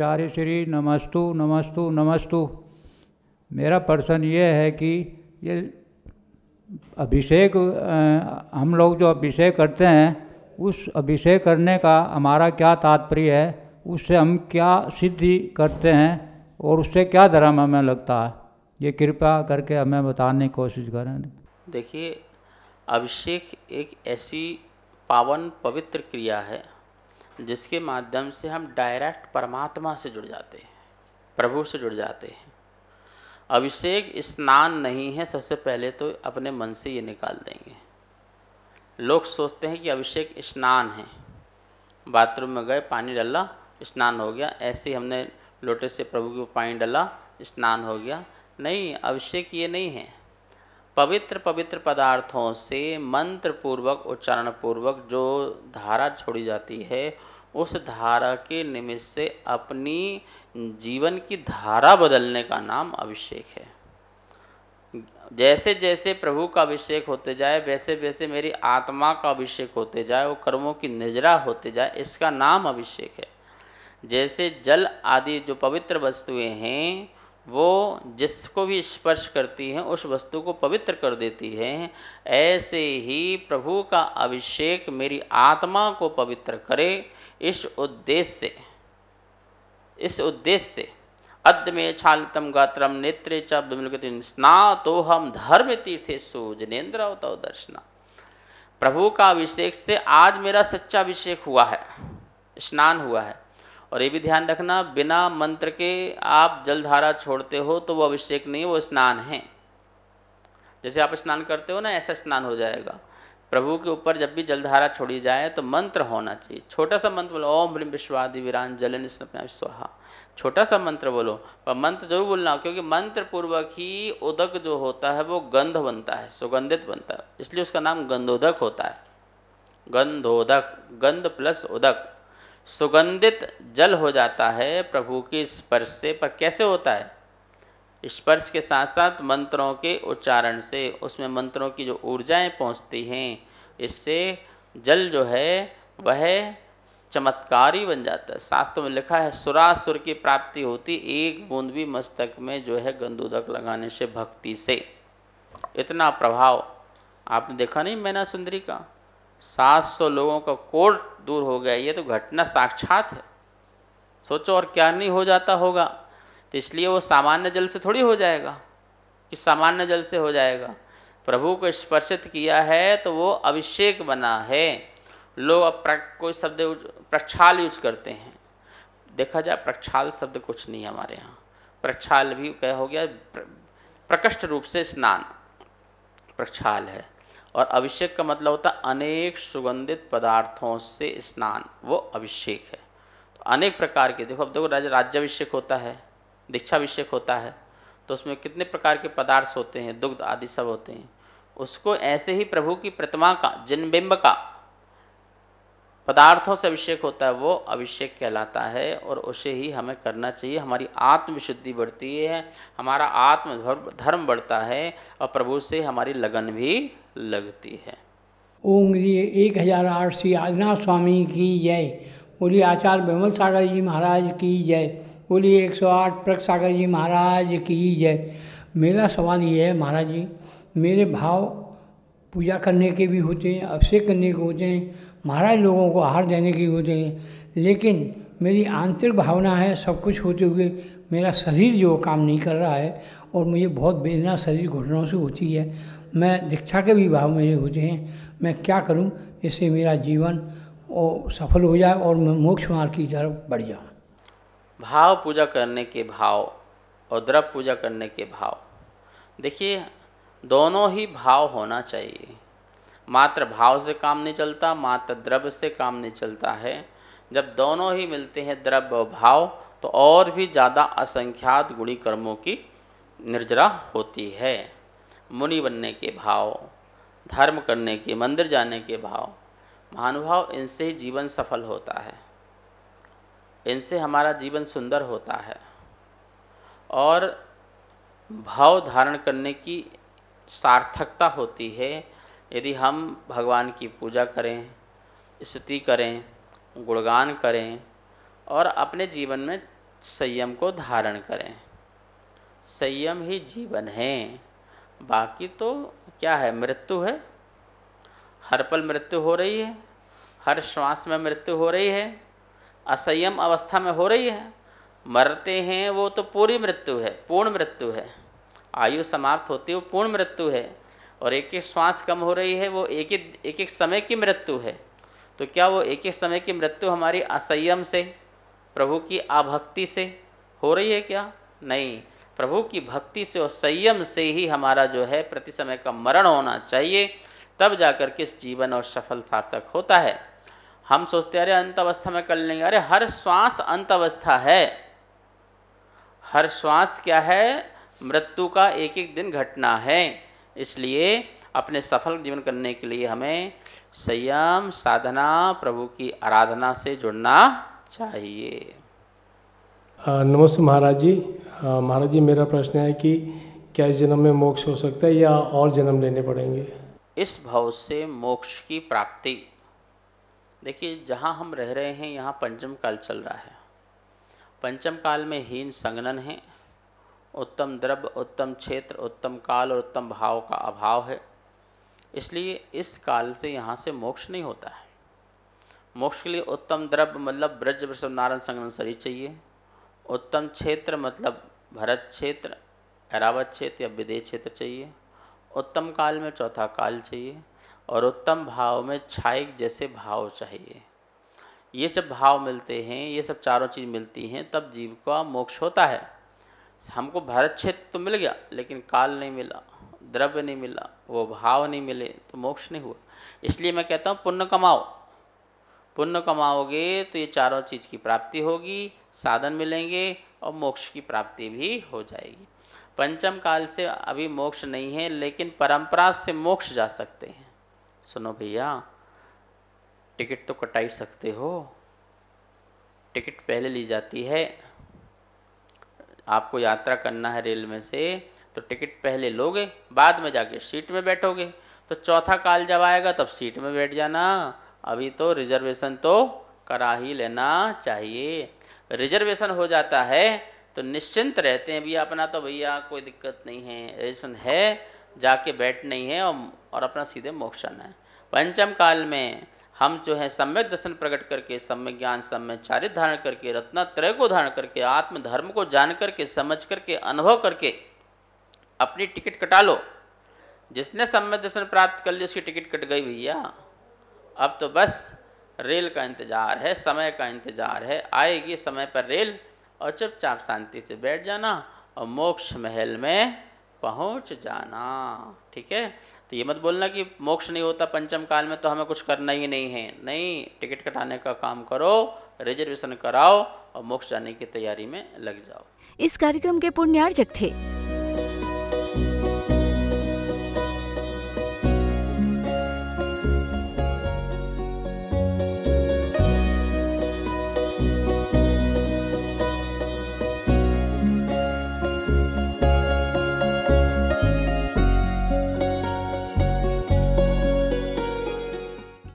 आचार्य श्री नमस्तु नमस्तु नमस्तु। मेरा प्रश्न ये है कि ये अभिषेक हम लोग जो अभिषेक करते हैं, उस अभिषेक करने का हमारा क्या तात्पर्य है, उससे हम क्या सिद्धि करते हैं और उससे क्या धर्म हमें लगता है, ये कृपया करके हमें बताने की कोशिश करें। देखिए, अभिषेक एक ऐसी पावन पवित्र क्रिया है जिसके माध्यम से हम डायरेक्ट परमात्मा से जुड़ जाते हैं, प्रभु से जुड़ जाते हैं। अभिषेक स्नान नहीं है, सबसे पहले तो अपने मन से ये निकाल देंगे। लोग सोचते हैं कि अभिषेक स्नान है, बाथरूम में गए पानी डाला स्नान हो गया, ऐसे ही हमने लोटे से प्रभु को पानी डाला स्नान हो गया। नहीं, अभिषेक ये नहीं है। पवित्र पवित्र पदार्थों से मंत्र पूर्वक उच्चारण पूर्वक जो धारा छोड़ी जाती है, उस धारा के निमित्त से अपनी जीवन की धारा बदलने का नाम अभिषेक है। जैसे जैसे प्रभु का अभिषेक होते जाए, वैसे वैसे मेरी आत्मा का अभिषेक होते जाए, वो कर्मों की निजरा होते जाए, इसका नाम अभिषेक है। जैसे जल आदि जो पवित्र वस्तुएं हैं, वो जिसको भी स्पर्श करती हैं उस वस्तु को पवित्र कर देती हैं, ऐसे ही प्रभु का अभिषेक मेरी आत्मा को पवित्र करे। इस उद्देश्य से अद्य में छालितम गात्रम नेत्रे च विमलगति स्नातो हम धर्म तीर्थेषु जनेन्द्र तव दर्शना। प्रभु का अभिषेक से आज मेरा सच्चा अभिषेक हुआ है, स्नान हुआ है। और ये भी ध्यान रखना, बिना मंत्र के आप जलधारा छोड़ते हो तो वो अभिषेक नहीं, वो स्नान है। जैसे आप स्नान करते हो ना, ऐसा स्नान हो जाएगा। प्रभु के ऊपर जब भी जलधारा छोड़ी जाए तो मंत्र होना चाहिए। छोटा सा मंत्र बोलो, ओम ह्रीं विश्वादि वीरान जलन स्नपना स्वाहा, छोटा सा मंत्र बोलो, पर मंत्र जरूर बोलना, क्योंकि मंत्र पूर्वक ही उदक जो होता है वो गंध बनता है, सुगंधित बनता है, इसलिए उसका नाम गंधोदक होता है। गंधोदक, गंध प्लस उदक, सुगंधित जल हो जाता है प्रभु के स्पर्श से। पर कैसे होता है? स्पर्श के साथ साथ मंत्रों के उच्चारण से, उसमें मंत्रों की जो ऊर्जाएं पहुंचती हैं, इससे जल जो है वह चमत्कारी बन जाता है। शास्त्रों में लिखा है, सुरासुर की प्राप्ति होती एक बूंद भी मस्तक में जो है गंधोदक लगाने से, भक्ति से। इतना प्रभाव आपने देखा नहीं मैना सुंदरी का? 700 लोगों का कोट दूर हो गया। ये तो घटना साक्षात है। सोचो और क्या नहीं हो जाता होगा। तो इसलिए वो सामान्य जल से थोड़ी हो जाएगा कि सामान्य जल से हो जाएगा। प्रभु को स्पर्शित किया है तो वो अभिषेक बना है। लोग अब कोई शब्द प्रक्षाल यूज करते हैं। देखा जाए प्रक्षाल शब्द कुछ नहीं है हमारे यहाँ। प्रक्षाल भी क्या हो गया? प्रकृष्ट रूप से स्नान प्रक्षाल है। और अभिषेक का मतलब होता है अनेक सुगंधित पदार्थों से स्नान, वो अभिषेक है। तो अनेक प्रकार के, देखो अब देखो राज्याभिषेक होता है, दीक्षाभिषेक होता है, तो उसमें कितने प्रकार के पदार्थ होते हैं, दुग्ध आदि सब होते हैं। उसको ऐसे ही प्रभु की प्रतिमा का, जिनबिंब का पदार्थों से अभिषेक होता है, वो अभिषेक कहलाता है। और उसे ही हमें करना चाहिए। हमारी आत्मविशुद्धि बढ़ती है, हमारा आत्म धर्म बढ़ता है और प्रभु से हमारी लगन भी लगती है। ओम 1008 श्री आदिनाथ स्वामी की जय। बोलिए आचार्य विमल सागर जी महाराज की जय। बोलिए 108 प्रक सागर जी महाराज की जय। मेरा सवाल ये है महाराज जी, मेरे भाव पूजा करने के भी होते हैं, अभिषेक करने के होते हैं, महाराज लोगों को आहार देने के होते हैं, लेकिन मेरी आंतरिक भावना है सब कुछ होते हुए मेरा शरीर जो काम नहीं कर रहा है और मुझे बहुत वेदना शरीर घुटनों से होती है। मैं दीक्षा के भी भाव मेरे होते हैं। मैं क्या करूं इससे मेरा जीवन और सफल हो जाए और मैं मोक्ष मार्ग की तरफ बढ़ जाऊं? भाव पूजा करने के भाव और द्रव्य पूजा करने के भाव, देखिए दोनों ही भाव होना चाहिए। मात्र भाव से काम नहीं चलता, मात्र द्रव्य से काम नहीं चलता है। जब दोनों ही मिलते हैं, द्रव्य और भाव, तो और भी ज़्यादा असंख्यात गुणी कर्मों की निर्जरा होती है। मुनि बनने के भाव, धर्म करने के, मंदिर जाने के भाव, महानुभाव, इनसे ही जीवन सफल होता है, इनसे हमारा जीवन सुंदर होता है। और भाव धारण करने की सार्थकता होती है यदि हम भगवान की पूजा करें, स्तुति करें, गुणगान करें और अपने जीवन में संयम को धारण करें। संयम ही जीवन है, बाकी तो क्या है, मृत्यु है। हर पल मृत्यु हो रही है, हर श्वास में मृत्यु हो रही है, असंयम अवस्था में हो रही है। मरते हैं वो तो पूरी मृत्यु है, पूर्ण मृत्यु है। आयु समाप्त होती है वो पूर्ण मृत्यु है, और एक एक श्वास कम हो रही है वो एक एक समय की मृत्यु है। तो क्या वो एक एक समय की मृत्यु हमारी असंयम से, प्रभु की अभक्ति से हो रही है क्या? नहीं, प्रभु की भक्ति से और संयम से ही हमारा जो है प्रति समय का मरण होना चाहिए, तब जाकर के इस जीवन और सफल सार्थक होता है। हम सोचते अरे अंत अवस्था में कर लेंगे, अरे हर श्वास अंत अवस्था है। हर श्वास क्या है, मृत्यु का एक एक दिन घटना है। इसलिए अपने सफल जीवन करने के लिए हमें संयम, साधना, प्रभु की आराधना से जुड़ना चाहिए। नमस्ते महाराज जी। महाराज जी, मेरा प्रश्न है कि क्या इस जन्म में मोक्ष हो सकता है या और जन्म लेने पड़ेंगे? इस भाव से मोक्ष की प्राप्ति, देखिए जहाँ हम रह रहे हैं यहाँ पंचम काल चल रहा है। पंचम काल में हीन संगनन है, उत्तम द्रव्य, उत्तम क्षेत्र, उत्तम काल और उत्तम भाव का अभाव है। इसलिए इस काल से यहाँ से मोक्ष नहीं होता है। मोक्ष के लिए उत्तम द्रव्य मतलब ब्रज वृषभ नारायण संगनन शरीर चाहिए। उत्तम क्षेत्र मतलब भरत क्षेत्र, ऐरावत क्षेत्र या विदेह क्षेत्र चाहिए। उत्तम काल में चौथा काल चाहिए, और उत्तम भाव में छायक जैसे भाव चाहिए। ये सब भाव मिलते हैं, ये सब चारों चीज़ मिलती हैं, तब जीव का मोक्ष होता है। हमको भरत क्षेत्र तो मिल गया, लेकिन काल नहीं मिला, द्रव्य नहीं मिला, वो भाव नहीं मिले, तो मोक्ष नहीं हुआ। इसलिए मैं कहता हूँ पुण्य कमाओ। पुण्य कमाओगे तो ये चारों चीज़ की प्राप्ति होगी, साधन मिलेंगे और मोक्ष की प्राप्ति भी हो जाएगी। पंचम काल से अभी मोक्ष नहीं है, लेकिन परंपरा से मोक्ष जा सकते हैं। सुनो भैया, टिकट तो कटा ही सकते हो। टिकट पहले ली जाती है। आपको यात्रा करना है रेल में से, तो टिकट पहले लोगे, बाद में जाके सीट में बैठोगे। तो चौथा काल जब आएगा तब सीट में बैठ जाना। अभी तो रिजर्वेशन तो करा ही लेना चाहिए। रिजर्वेशन हो जाता है तो निश्चिंत रहते हैं भैया, अपना तो भैया कोई दिक्कत नहीं है, रिजर्वेशन है, जाके बैठना ही है और अपना सीधे मोक्ष आना है। पंचम काल में हम जो है सम्यक दर्शन प्रकट करके, सम्यक ज्ञान, सम्यक चारित्र धारण करके, रत्नत्रय को धारण करके, आत्मधर्म को जान करके, समझ करके, अनुभव करके अपनी टिकट कटा लो। जिसने सम्यक दर्शन प्राप्त कर लिया उसकी टिकट कट गई भैया। अब तो बस रेल का इंतज़ार है, समय का इंतज़ार है, आएगी समय पर रेल, और चुपचाप शांति से बैठ जाना और मोक्ष महल में पहुंच जाना। ठीक है, तो ये मत बोलना कि मोक्ष नहीं होता पंचम काल में तो हमें कुछ करना ही नहीं है। नहीं, टिकट कटाने का काम करो, रिजर्वेशन कराओ और मोक्ष जाने की तैयारी में लग जाओ। इस कार्यक्रम के पुण्यार्जक थे